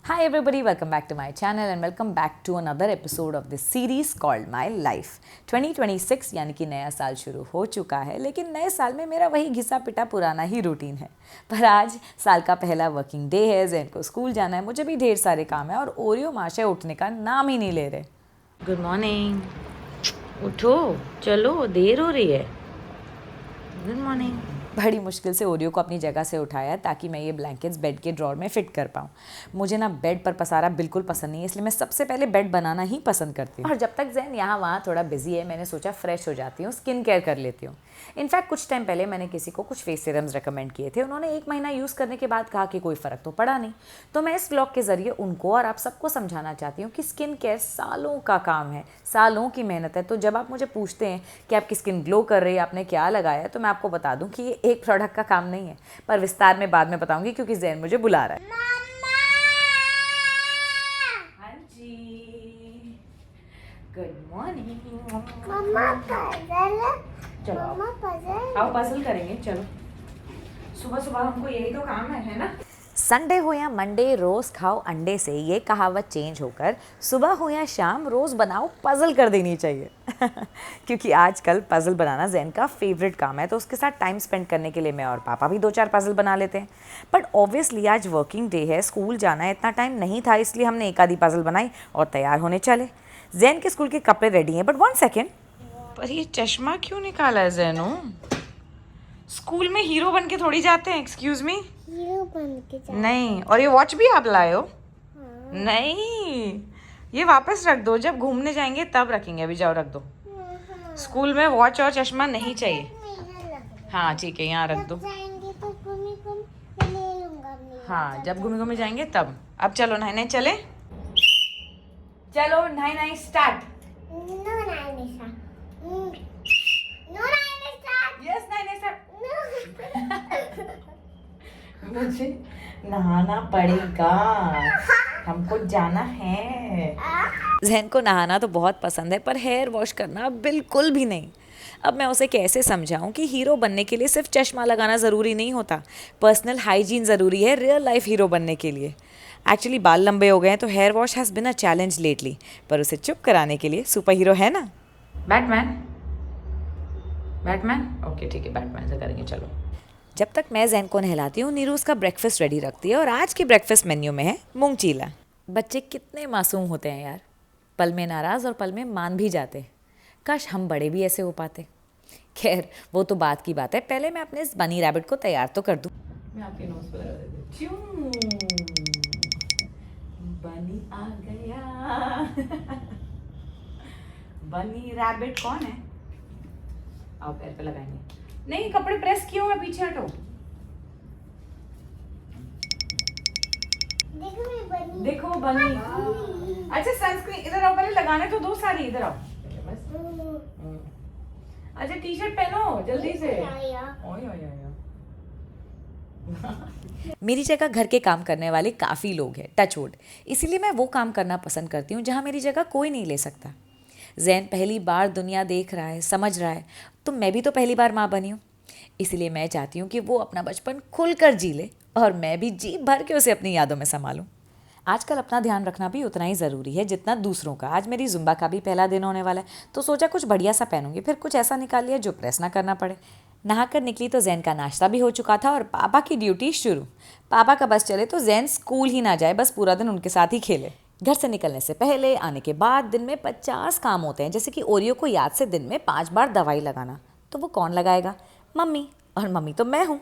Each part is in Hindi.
Hi everybody, welcome back to my channel and welcome back to another episode of this series called My Life. 2026 यानी कि नया साल शुरू हो चुका है, लेकिन नए साल में मेरा वही घिसा पिटा पुराना ही रूटीन है। पर आज साल का पहला वर्किंग डे है, जैन को स्कूल जाना है, मुझे भी ढेर सारे काम है और ओरियो माशे उठने का नाम ही नहीं ले रहे। गुड मॉर्निंग, उठो, चलो, देर हो रही है। Good morning. बड़ी मुश्किल से ओरियो को अपनी जगह से उठाया ताकि मैं ये ब्लैंकेट्स बेड के ड्रॉर में फिट कर पाऊँ। मुझे ना बेड पर पसारा बिल्कुल पसंद नहीं है, इसलिए मैं सबसे पहले बेड बनाना ही पसंद करती हूँ। और जब तक जैन यहाँ वहाँ थोड़ा बिजी है, मैंने सोचा फ्रेश हो जाती हूँ, स्किन केयर कर लेती हूँ। इनफैक्ट कुछ टाइम पहले मैंने किसी को कुछ फेस सीरम्स रिकमेंड किए थे। उन्होंने 1 महीना यूज़ करने के बाद कहा कि कोई फ़र्क तो पड़ा नहीं। तो मैं इस ब्लॉग के ज़रिए उनको और आप सबको समझाना चाहती हूँ कि स्किन केयर सालों का काम है, सालों की मेहनत है। तो जब आप मुझे पूछते हैं कि आपकी स्किन ग्लो कर रही है, आपने क्या लगाया है, तो मैं आपको बता दूँ कि ये एक प्रोडक्ट का काम नहीं है। पर विस्तार में बाद में बताऊँगी क्योंकि जैन मुझे बुला रहा है। हाँ जी, गुड मॉर्निंग। मम्मा पजल। चलो मम्मा पजल। आओ पजल करेंगे। चलो, सुबह सुबह हमको यही तो काम है ना। संडे हो या मंडे, रोज़ खाओ अंडे से, ये कहावत चेंज होकर सुबह हो या शाम रोज़ बनाओ पजल कर देनी चाहिए। क्योंकि आजकल पजल बनाना जैन का फेवरेट काम है, तो उसके साथ टाइम स्पेंड करने के लिए मैं और पापा भी 2-4 पजल बना लेते हैं। बट ऑब्वियसली आज वर्किंग डे है, स्कूल जाना है, इतना टाइम नहीं था, इसलिए हमने एक आधी पजल बनाई और तैयार होने चले। जैन के स्कूल के कपड़े रेडी हैं, बट 1 सेकेंड, पर ये चश्मा क्यों निकाला है जैनो? स्कूल में हीरो बन के थोड़ी जाते हैं। Excuse me. हीरो बन के जा। नहीं, और ये वॉच भी आप लाए हो? हाँ। नहीं, ये वापस रख दो, जब घूमने जाएंगे तब रखेंगे। अभी जाओ रख दो। स्कूल में वॉच और चश्मा नहीं चाहिए। मेरा लग हाँ ठीक है, यहाँ रख दो। जाएंगे तो घूमी घूम ले लूंगा मेरा। हाँ, जब घूमे घूमे जाएंगे तब। अब चलो नहाने चले। चलो नहाई स्टार्ट। नो नानी सा। नो नानी सा। यस नहाई स्टार्ट। मुझे नहाना पड़ेगा, हमको जाना है। जैन को नहाना तो बहुत पसंद है, पर हेयर वॉश करना बिल्कुल भी नहीं। अब मैं उसे कैसे समझाऊं कि हीरो बनने के लिए सिर्फ चश्मा लगाना ज़रूरी नहीं होता, पर्सनल हाइजीन ज़रूरी है रियल लाइफ हीरो बनने के लिए। एक्चुअली बाल लंबे हो गए हैं, तो hair wash has been a challenge lately, पर उसे चुप कराने के लिए सुपर हीरो है ना बैटमैन। बैटमैन, ओके ठीक है, बैटमैन से करेंगे। चलो। जब तक मैं जैन को नहलाती हूँ, नीरू उसका ब्रेकफास्ट रेडी रखती है और आज के ब्रेकफास्ट मेन्यू में है मूंग चीला। बच्चे कितने मासूम होते हैं यार, पल में नाराज़ और पल में मान भी जाते। काश हम बड़े भी ऐसे हो पाते। खैर वो तो बात की बात है, पहले मैं अपने इस बनी रैबिट को तैयार तो कर दूँ। मैं आपके नोज पे लगा देती हूँ। बनी आ गया। बनी रैबिट कौन है? आओ पैर पे लगाएंगे। नहीं, कपड़े प्रेस किए हुए, पीछे हटो। देखो मैं बनी। देखो बनी। अच्छा सनस्क्रीन इधर आओ, पहले लगाने तो दो सारी। इधर आओ बस। अच्छा टी शर्ट पहनो जल्दी से। ओए ओए ओए। मेरी जगह घर के काम करने वाले काफ़ी लोग हैं, टच वुड, इसीलिए मैं वो काम करना पसंद करती हूँ जहाँ मेरी जगह कोई नहीं ले सकता। जैन पहली बार दुनिया देख रहा है, समझ रहा है, तो मैं भी तो पहली बार माँ बनी हूँ। इसीलिए मैं चाहती हूँ कि वो अपना बचपन खुलकर जी ले और मैं भी जी भर के उसे अपनी यादों में संभालूँ। आजकल अपना ध्यान रखना भी उतना ही ज़रूरी है जितना दूसरों का। आज मेरी जुम्बा का भी पहला दिन होने वाला है, तो सोचा कुछ बढ़िया सा पहनूंगी, फिर कुछ ऐसा निकाल लिया जो प्रेस ना करना पड़े। नहाकर निकली तो जैन का नाश्ता भी हो चुका था और पापा की ड्यूटी शुरू। पापा का बस चले तो जैन स्कूल ही ना जाए, बस पूरा दिन उनके साथ ही खेले। घर से निकलने से पहले, आने के बाद दिन में 50 काम होते हैं, जैसे कि ओरियो को याद से दिन में 5 बार दवाई लगाना। तो वो कौन लगाएगा? मम्मी, और मम्मी तो मैं हूँ।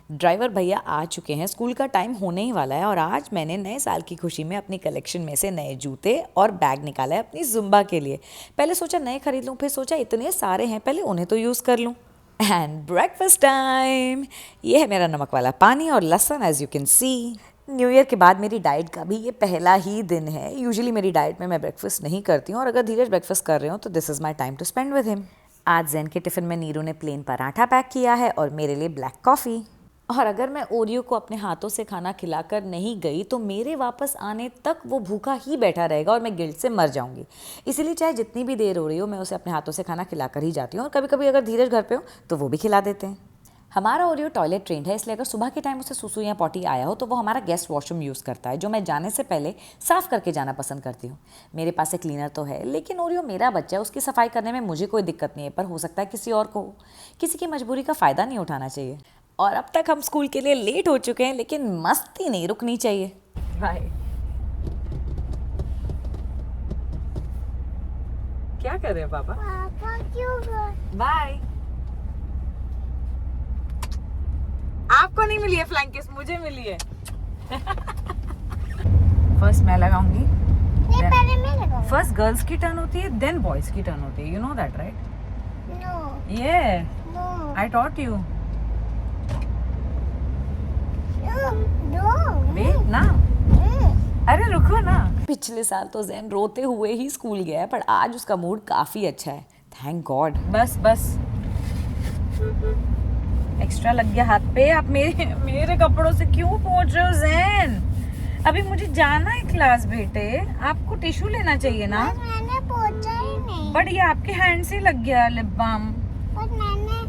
ड्राइवर भैया आ चुके हैं, स्कूल का टाइम होने ही वाला है और आज मैंने नए साल की खुशी में अपनी कलेक्शन में से नए जूते और बैग निकाला है अपनी जुम्बा के लिए। पहले सोचा नए खरीद लूँ, फिर सोचा इतने सारे हैं, पहले उन्हें तो यूज़ कर लूँ। And breakfast time. ये है मेरा नमक वाला पानी और लहसुन, as you can see. New year के बाद मेरी डाइट का भी ये पहला ही दिन है। यूजुअली मेरी डाइट में मैं ब्रेकफास्ट नहीं करती हूँ और अगर धीरज ब्रेकफास्ट कर रहे हो तो this is my time to spend with him. आज जैन के टिफ़िन में नीरू ने प्लेन पराठा पैक किया है और मेरे लिए ब्लैक कॉफ़ी। और अगर मैं ओरियो को अपने हाथों से खाना खिलाकर नहीं गई तो मेरे वापस आने तक वो भूखा ही बैठा रहेगा और मैं गिल्ट से मर जाऊंगी। इसीलिए चाहे जितनी भी देर हो रही हो, मैं उसे अपने हाथों से खाना खिलाकर ही जाती हूँ और कभी कभी अगर धीरज घर पे हो तो वो भी खिला देते हैं। हमारा ओरियो टॉयलेट ट्रेंड है, इसलिए अगर सुबह के टाइम उसे सुसु या पॉटी आया हो तो वो हमारा गेस्ट वॉशरूम यूज़ करता है, जो मैं जाने से पहले साफ़ करके जाना पसंद करती हूँ। मेरे पास एक क्लीनर तो है, लेकिन ओरियो मेरा बच्चा है, उसकी सफाई करने में मुझे कोई दिक्कत नहीं है, पर हो सकता है किसी और को हो। किसी की मजबूरी का फ़ायदा नहीं उठाना चाहिए। और अब तक हम स्कूल के लिए लेट हो चुके हैं, लेकिन मस्ती नहीं रुकनी चाहिए। बाय। क्या कर रहे हैं पापा? पापा क्यों गए? बाय। आपको नहीं मिली है फ्लाइंग किस, मुझे मिली है। फर्स्ट मैं लगाऊंगी, नहीं पहले मैं लगाऊंगा। फर्स्ट गर्ल्स की टर्न होती है, देन बॉयज की टर्न होती है, you know that right? No ये no I taught you. No wait ना, अरे रुको ना। पिछले साल तो जैन रोते हुए ही स्कूल गया है, पर आज उसका मूड काफ़ी अच्छा है, थैंक गॉड। बस बस, एक्स्ट्रा लग गया हाथ पे। आप मेरे कपड़ों से क्यों पोंछ रहे हो जैन? अभी मुझे जाना है क्लास बेटे, आपको टिश्यू लेना चाहिए ना। बस मैंने पोंछा ही नहीं। बट ये आपके हैंड से लग गया लिप बाम। बस मेरे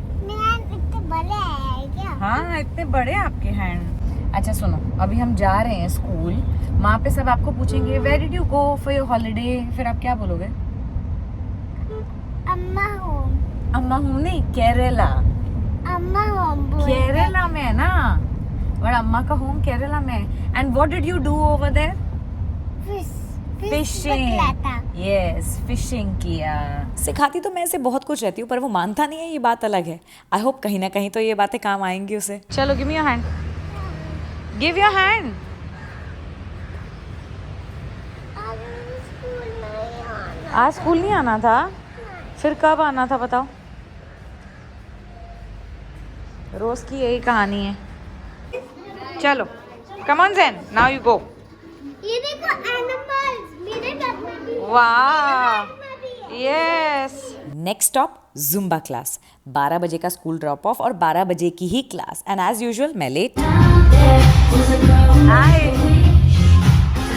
इतने बड़े हैं क्या? हाँ इतने बड़े आपके हैंड। अच्छा सुनो, अभी हम जा रहे हैं स्कूल, वहाँ पे सब आपको पूछेंगे where did you go for your holiday, फिर आप क्या बोलोगे? अम्मा होम। अम्मा हूँ नहीं, केरला। अम्मा होम केरला में है ना, और अम्मा का होम केरला में है। And what did you do over there? Fishing. Yes, fishing किया। सिखाती तो मैं इसे बहुत कुछ रहती हूँ, पर वो मानता नहीं है, ये बात अलग है। आई होप कहीं ना कहीं तो ये बातें काम आएंगी उसे। चलो give me your hand, give your hand. आज स्कूल नहीं आना था, फिर कब आना था बताओ? रोज की यही कहानी है। चलो come on Zain, now you go. ये देखो एनिमल्स, मेरे घर में भी वाह, में भी है। Yes. Next stop Zumba class. 12 बजे का स्कूल ड्रॉप ऑफ और 12 बजे की ही क्लास, एंड एज यूजुअल मैं लेट। हाय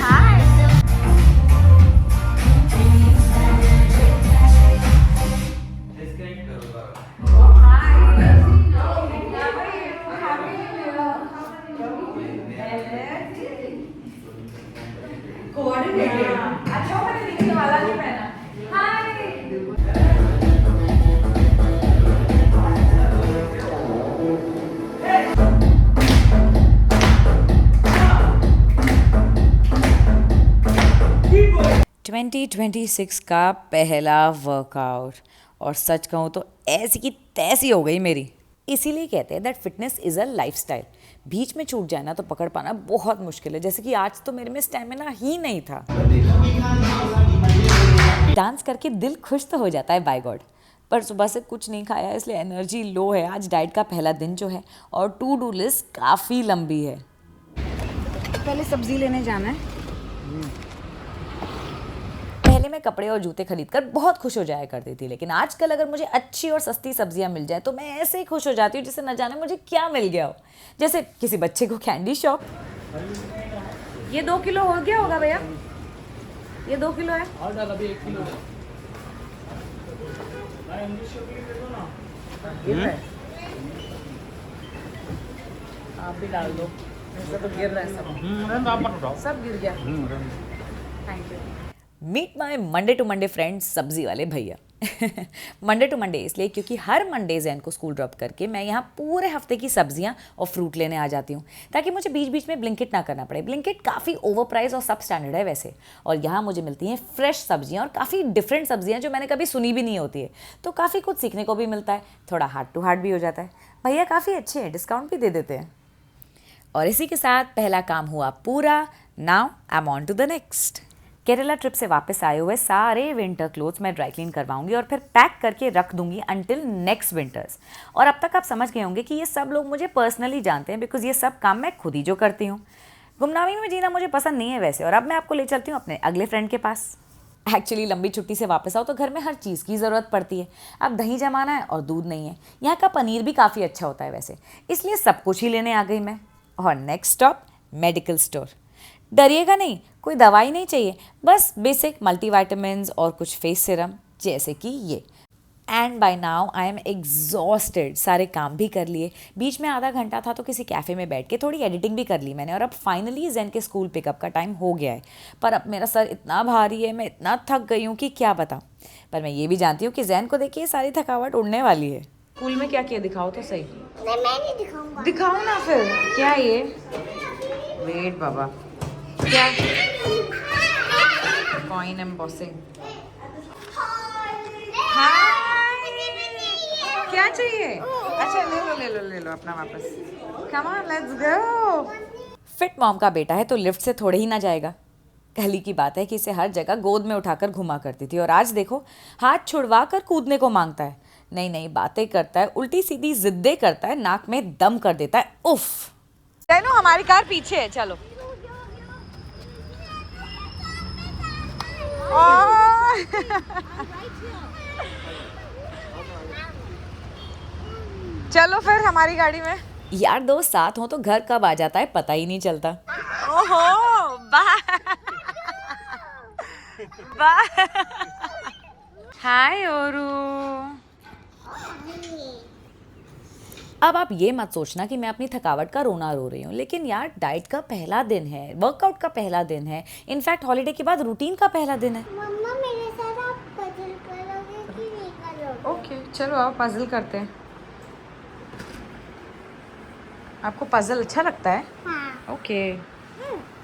हाय। अच्छा मैंने नीचे वाला नहीं पहना। हाय। 2026 का पहला वर्कआउट, और सच कहूँ तो ऐसी की तैसी हो गई मेरी। इसीलिए कहते हैं that fitness is a lifestyle. बीच में छूट जाए ना तो पकड़ पाना बहुत मुश्किल है, जैसे कि आज तो मेरे में स्टेमिना ही नहीं था। डांस करके दिल खुश तो हो जाता है बाय गॉड, पर सुबह से कुछ नहीं खाया इसलिए एनर्जी लो है। आज डाइट का पहला दिन जो है, और टू डू लिस्ट काफ़ी लंबी है। पहले सब्जी लेने जाना है। पहले मैं कपड़े और जूते खरीदकर बहुत खुश हो जाया करती थी, लेकिन आजकल अगर मुझे अच्छी और सस्ती सब्जियां मिल जाए तो मैं ऐसे ही खुश हो जाती हूँ जैसे न जाने मुझे क्या मिल गया हो, जैसे किसी बच्चे को कैंडी शॉप। ये 2 किलो हो गया होगा भैया, ये 2 किलो है। और डाल, अभी 1 किलो आप भी डाल दो, ऐसा तो गिर रहा है सब। आप मत उठाओ। सब गिर गया। Thank you. Meet my Monday to Monday friends, सब्जी वाले भैया। मंडे टू मंडे इसलिए क्योंकि हर मंडे जैन को स्कूल ड्रॉप करके मैं यहाँ पूरे हफ्ते की सब्जियाँ और फ्रूट लेने आ जाती हूँ, ताकि मुझे बीच बीच में ब्लिंकिट ना करना पड़े। ब्लिंकिट काफ़ी ओवर प्राइस और सब स्टैंडर्ड है वैसे, और यहाँ मुझे मिलती हैं फ्रेश सब्जियाँ और काफ़ी डिफरेंट सब्जियाँ जो मैंने कभी सुनी भी नहीं होती है, तो काफ़ी कुछ सीखने को भी मिलता है, थोड़ा हार्ट टू हार्ट भी हो जाता है। भैया काफ़ी अच्छे हैं, डिस्काउंट भी दे देते हैं। और इसी के साथ पहला काम हुआ पूरा। Now I am on to the next. Kerala trip से वापस आए हुए सारे विंटर क्लोथ्स मैं ड्राई क्लीन करवाऊंगी और फिर पैक करके रख दूंगी अंटिल नेक्स्ट विंटर्स। और अब तक आप समझ गए होंगे कि ये सब लोग मुझे पर्सनली जानते हैं, बिकॉज ये सब काम मैं खुद ही जो करती हूँ। गुमनामी में जीना मुझे पसंद नहीं है वैसे, और अब मैं आपको ले चलती हूँ अपने अगले फ्रेंड के पास। एक्चुअली लंबी छुट्टी से वापस आओ तो घर में हर चीज़ की ज़रूरत पड़ती है। अब दही जमाना है और दूध नहीं है। यहाँ का पनीर भी काफ़ी अच्छा होता है वैसे, इसलिए सब कुछ ही लेने आ गई मैं। और नेक्स्ट स्टॉप मेडिकल स्टोर। डरिएगा नहीं, कोई दवाई नहीं चाहिए, बस बेसिक मल्टीविटामिन्स और कुछ फेस सीरम जैसे कि ये। And by now I am exhausted. सारे काम भी कर लिए, बीच में आधा घंटा था तो किसी कैफ़े में बैठ के थोड़ी एडिटिंग भी कर ली मैंने, और अब फाइनली जैन के स्कूल पिकअप का टाइम हो गया है। पर अब मेरा सर इतना भारी है, मैं इतना थक गई हूँ कि क्या बताऊँ। पर मैं ये भी जानती हूँ कि जैन को देखिए सारी थकावट उड़ने वाली है। स्कूल में क्या किया दिखाओ तो सही। नहीं, मैं नहीं दिखाऊंगा। दिखाओ ना फिर। क्या ये? वेट बाबा, क्या? Coin embossing. क्या चाहिए? अच्छा ले लो अपना वापस। Come on let's go. Fit mom का बेटा है तो लिफ्ट से थोड़े ही ना जाएगा। कहली की बात है कि इसे हर जगह गोद में उठाकर घुमा करती थी, और आज देखो हाथ छुड़वा कर कूदने को मांगता है, नई नई बातें करता है, उल्टी सीधी जिद्दें करता है, नाक में दम कर देता है। उफ। जैनू हमारी कार पीछे है, चलो। चलो फिर हमारी गाड़ी में। यार दोस्त साथ हो तो घर कब आ जाता है पता ही नहीं चलता। ओहो, बाय बाय। हाय ओरू। अब आप ये मत सोचना कि मैं अपनी थकावट का रोना रो रही हूँ, लेकिन यार डाइट का पहला दिन है, वर्कआउट का पहला दिन है, इनफैक्ट हॉलीडे के बाद रूटीन का पहला दिन है। मम्मा, मेरे साथ आप पजल करोगे कि नहीं करोगे? ओके चलो आओ पजल करते हैं। आपको पजल अच्छा लगता है? हाँ। ओके।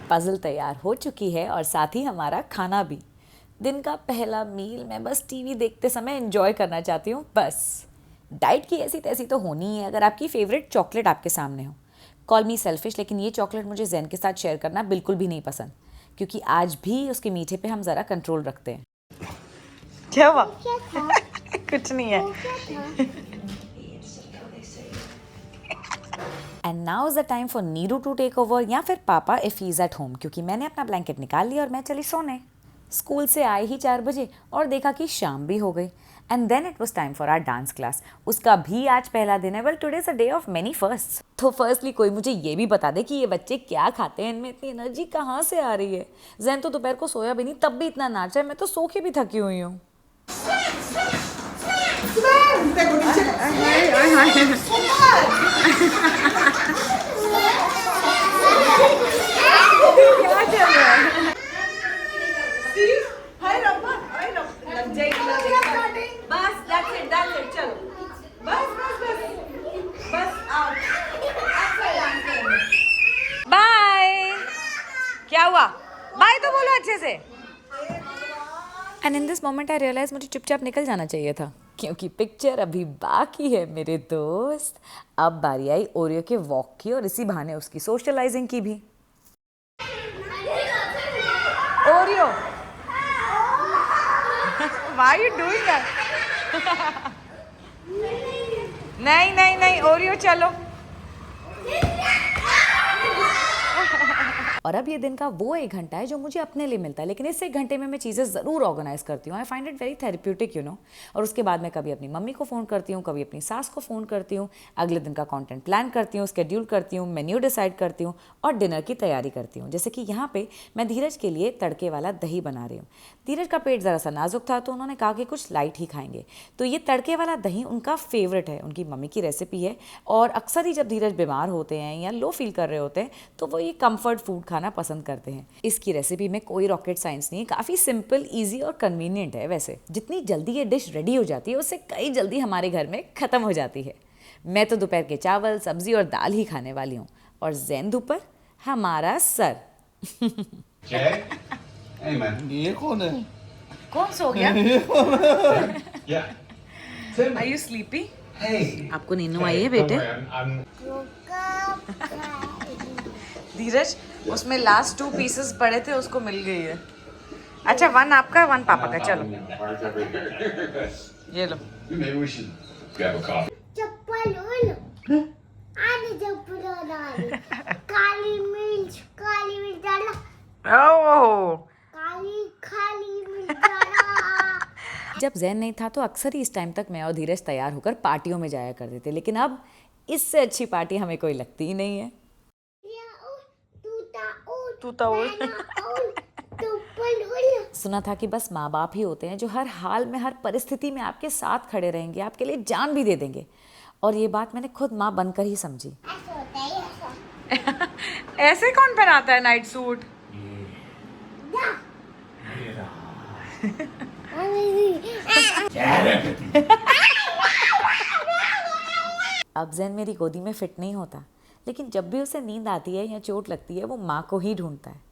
पजल तैयार हो चुकी है और साथ ही हमारा खाना भी। दिन का पहला मील मैं बस टीवी देखते समय एंजॉय करना चाहती हूँ बस। डाइट की ऐसी तैसी तो होनी ही है अगर आपकी फेवरेट चॉकलेट आपके सामने हो। कॉल मी सेल्फिश, लेकिन ये चॉकलेट मुझे जैन के साथ शेयर करना बिल्कुल भी नहीं पसंद, क्योंकि आज भी उसके मीठे पे हम ज़रा कंट्रोल रखते हैं। क्या हुआ? क्या था? कुछ नहीं है। वो क्या था? And now is the time for Neeru to take over, या फिर पापा if he is at home, क्योंकि मैंने अपना ब्लैंकेट निकाल लिया और मैं चली सोने। स्कूल से आए ही 4 बजे और देखा कि शाम भी हो गई। And then it was time for our dance class. उसका भी आज पहला दिन है। Well today is a day of many first. तो फर्स्टली कोई मुझे ये भी बता दे कि ये बच्चे क्या खाते हैं, इनमें इतनी एनर्जी कहाँ से आ रही है। जैन तो दोपहर को सोया भी नहीं, तब भी इतना नाचा है, मैं तो सो के भी थकी हुई हूँ। बाय। क्या हुआ? बाय तो बोलो अच्छे से। And in this moment I realise मुझे चुपचाप निकल जाना चाहिए था, क्योंकि पिक्चर अभी बाकी है मेरे दोस्त। अब बारी आई ओरियो के वॉक की, और इसी बहाने उसकी सोशलाइजिंग की भी। Oreo, why are you doing that? नहीं नहीं नहीं ओरियो चलो। और अब ये दिन का वो 1 घंटा है जो मुझे अपने लिए मिलता है, लेकिन इस 1 घंटे में मैं चीज़ें ज़रूर ऑर्गेनाइज करती हूँ। I find it very therapeutic, you know. और उसके बाद मैं कभी अपनी मम्मी को फ़ोन करती हूँ, कभी अपनी सास को फ़ोन करती हूँ, अगले दिन का कंटेंट प्लान करती हूँ, स्केड्यूल करती हूँ, मेन्यू डिसाइड करती हूँ और डिनर की तैयारी करती हूँ। जैसे कि यहाँ पे मैं धीरज के लिए तड़के वाला दही बना रही हूँ। धीरज का पेट ज़रा सा नाजुक था तो उन्होंने कहा कि कुछ लाइट ही खाएंगे, तो ये तड़के वाला दही उनका फेवरेट है, उनकी मम्मी की रेसिपी है। और अक्सर ही जब धीरज बीमार होते हैं या लो फील कर रहे होते हैं तो वो ये कंफर्ट फूड खाना पसंद करते हैं। इसकी रेसिपी में कोई रॉकेट साइंस नहीं है, काफ़ी सिंपल, ईजी और कन्वीनियंट है। वैसे जितनी जल्दी ये डिश रेडी हो जाती है उससे कई जल्दी हमारे घर में ख़त्म हो जाती है। मैं तो दोपहर के चावल, सब्जी और दाल ही खाने वाली हूँ, और जैन दोपहर हमारा सर। Jay? Hey, man. ये कौन है? कौन सो गया? Yeah. Tim. Are you sleepy? Hey. आपको नींद Hey, आई है don't बेटे? worry, धीरज, उसमें लास्ट 2 पीसेस पड़े थे, उसको मिल गई है। अच्छा 1 आपका 1 पापा का। चलो ये लो। Maybe we should grab a coffee. चप्पल लो। आने चप्पल डाली। काली मिर्च डाला। ओह काली मिर्च डाला। जब जैन नहीं था तो अक्सर ही इस टाइम तक मैं और धीरज तैयार होकर पार्टियों में जाया करते थे, लेकिन अब इससे अच्छी पार्टी हमें कोई लगती ही नहीं है। तूता उड़। तूता सुना था कि बस माँ बाप ही होते हैं जो हर हाल में, हर परिस्थिति में आपके साथ खड़े रहेंगे, आपके लिए जान भी दे देंगे। और ये बात मैंने खुद माँ बनकर ही समझी। ऐसे कौन पहनाता है नाइट सूट? अब ज़ैन मेरी गोदी में फिट नहीं होता, लेकिन जब भी उसे नींद आती है या चोट लगती है वो माँ को ही ढूंढता है।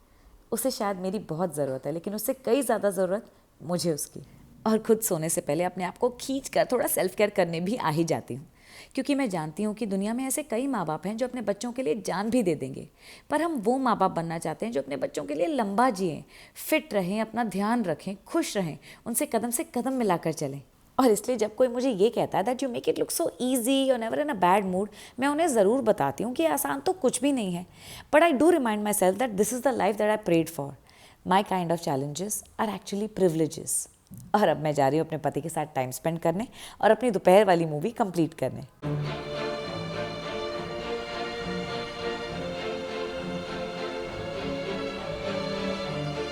उसे शायद मेरी बहुत ज़रूरत है, लेकिन उससे कई ज़्यादा ज़रूरत मुझे उसकी। और खुद सोने से पहले अपने आप को खींच कर थोड़ा सेल्फ केयर करने भी आ ही जाती हूँ, क्योंकि मैं जानती हूँ कि दुनिया में ऐसे कई माँ बाप हैं जो अपने बच्चों के लिए जान भी दे देंगे, पर हम वो माँ बाप बनना चाहते हैं जो अपने बच्चों के लिए लंबा जिएं, फिट रहें, अपना ध्यान रखें, खुश रहें, उनसे कदम से कदम मिलाकर चलें। और इसलिए जब कोई मुझे ये कहता है that you make it look so easy और never in a bad mood, मैं उन्हें ज़रूर बताती हूँ कि आसान तो कुछ भी नहीं है, but I do remind myself that this is the life that I prayed for. My kind of challenges are actually privileges. और अब मैं जा रही हूँ अपने पति के साथ टाइम स्पेंड करने और अपनी दोपहर वाली मूवी कंप्लीट करने।